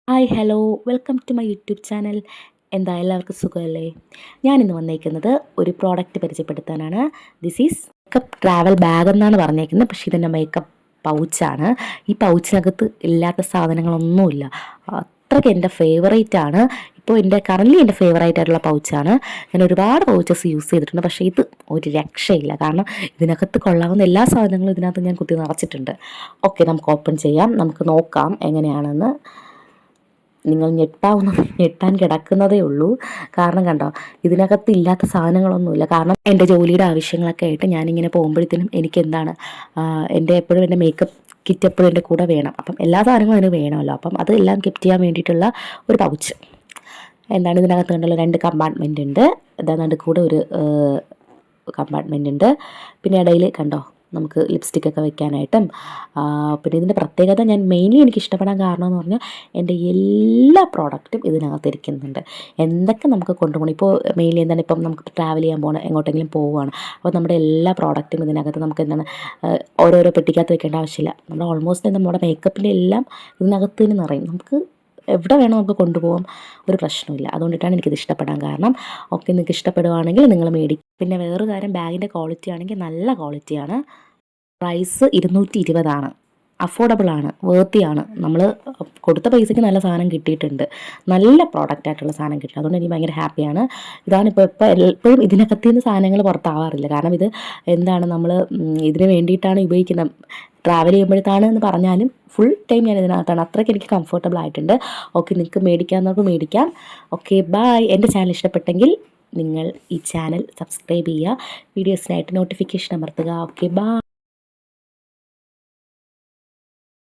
Hi hello welcome to my YouTube channel. എന്താ എല്ലാവർക്കും സുഖമല്ലേ? ഞാനിന്ന് വന്നേക്കുന്നത് ഒരു പ്രോഡക്റ്റ് പരിചയപ്പെടുത്താനാണ്. This is makeup travel bag എന്നാണ് പറഞ്ഞേക്കുന്നത്, പക്ഷേ ഇതെൻ്റെ മേക്കപ്പ് പൗച്ചാണ്. ഈ പൗച്ചിനകത്ത് ഇല്ലാത്ത സാധനങ്ങളൊന്നുമില്ല. അത്രയ്ക്ക് എൻ്റെ ഫേവറേറ്റ് ആണ്. ഇപ്പോൾ എൻ്റെ ഫേവറേറ്റ് ആയിട്ടുള്ള പൗച്ചാണ്. ഞാൻ ഒരുപാട് പൗച്ചസ് യൂസ് ചെയ്തിട്ടുണ്ട്, പക്ഷേ ഇത് ഒരു രക്ഷയില്ല. കാരണം ഇതിനകത്ത് കൊള്ളാവുന്ന എല്ലാ സാധനങ്ങളും ഇതിനകത്ത് ഞാൻ കുത്തി നിറച്ചിട്ടുണ്ട്. ഓക്കെ, നമുക്ക് ഓപ്പൺ ചെയ്യാം. നമുക്ക് നോക്കാം എങ്ങനെയാണെന്ന്. നിങ്ങൾ ഞെട്ടാൻ കിടക്കുന്നതേ ഉള്ളൂ. കാരണം കണ്ടോ, ഇതിനകത്ത് ഇല്ലാത്ത സാധനങ്ങളൊന്നുമില്ല. കാരണം എൻ്റെ ജോലിയുടെ ആവശ്യങ്ങളൊക്കെ ആയിട്ട് ഞാനിങ്ങനെ പോകുമ്പോഴത്തേനും എനിക്ക് എപ്പോഴും എൻ്റെ മേക്കപ്പ് കിറ്റ് എപ്പോഴും എൻ്റെ കൂടെ വേണം. അപ്പം എല്ലാ സാധനങ്ങളും അതിന് വേണമല്ലോ. അപ്പം അതെല്ലാം കീപ്പ് ചെയ്യാൻ വേണ്ടിയിട്ടുള്ള ഒരു പൗച്ച്. ഇതിനകത്ത് കണ്ടുള്ള 2 കമ്പാർട്ട്മെൻ്റ് ഉണ്ട്. കൂടെ ഒരു കമ്പാർട്ട്മെൻ്റ് ഉണ്ട്. പിന്നെ ഇടയിൽ കണ്ടോ നമുക്ക് ലിപ്സ്റ്റിക്കൊക്കെ വെക്കാനായിട്ടും. പിന്നെ ഇതിൻ്റെ പ്രത്യേകത ഞാൻ മെയിൻലി എനിക്ക് ഇഷ്ടപ്പെടാൻ കാരണം എന്ന് പറഞ്ഞാൽ എൻ്റെ എല്ലാ പ്രോഡക്റ്റും ഇതിനകത്ത് ഇരിക്കുന്നുണ്ട്. എന്തൊക്കെ നമുക്ക് കൊണ്ടുപോകണം, ഇപ്പോൾ മെയിൻലി ഇപ്പം നമുക്ക് ട്രാവൽ ചെയ്യാൻ പോകണം, എങ്ങോട്ടെങ്കിലും പോവുകയാണ്. അപ്പോൾ നമ്മുടെ എല്ലാ പ്രോഡക്റ്റും ഇതിനകത്ത് നമുക്ക് ഓരോരോ പെട്ടിക്കകത്ത് വെക്കേണ്ട ആവശ്യമില്ല. നമ്മുടെ മേക്കപ്പിൻ്റെ എല്ലാം ഇതിനകത്ത് തന്നെ നിറയും. നമുക്ക് എവിടെ വേണോ നമുക്ക് കൊണ്ടുപോകാം, ഒരു പ്രശ്നമില്ല. അതുകൊണ്ടിട്ടാണ് എനിക്കിത് ഇഷ്ടപ്പെടാൻ കാരണം. ഓക്കെ, നിങ്ങൾക്ക് ഇഷ്ടപ്പെടുവാണെങ്കിൽ നിങ്ങൾ മേടിക്കും. പിന്നെ വേറൊരു കാര്യം, ബാഗിൻ്റെ ക്വാളിറ്റി ആണെങ്കിൽ നല്ല ക്വാളിറ്റിയാണ്. പ്രൈസ് 220 അഫോർഡബിളാണ്, വേർത്തിയാണ്. നമ്മൾ കൊടുത്ത പൈസയ്ക്ക് നല്ല സാധനം കിട്ടിയിട്ടുണ്ട്. നല്ല പ്രോഡക്റ്റ് ആയിട്ടുള്ള സാധനം കിട്ടി. അതുകൊണ്ട് എനിക്ക് ഭയങ്കര ഹാപ്പിയാണ്. ഇതാണിപ്പോൾ എപ്പോഴും ഇതിനകത്ത് നിന്ന് സാധനങ്ങൾ പുറത്താവാറില്ല. കാരണം ഇത് നമ്മൾ ഇതിന് വേണ്ടിയിട്ടാണ് ഉപയോഗിക്കുന്നത്. ട്രാവൽ ചെയ്യുമ്പോഴത്താണ് എന്ന് പറഞ്ഞാലും ഫുൾ ടൈം ഞാൻ ഇതിനകത്താണ്. അത്രയ്ക്ക് എനിക്ക് കംഫർട്ടബിൾ ആയിട്ടുണ്ട്. ഓക്കെ, നിങ്ങൾക്ക് മേടിക്കാവുന്നവർക്ക് മേടിക്കാം. Okay, by. എൻ്റെ ചാനൽ ഇഷ്ടപ്പെട്ടെങ്കിൽ നിങ്ങൾ ഈ ചാനൽ സബ്സ്ക്രൈബ് ചെയ്യുക. വീഡിയോസിനായിട്ട് നോട്ടിഫിക്കേഷൻ അമർത്തുക. Okay, by.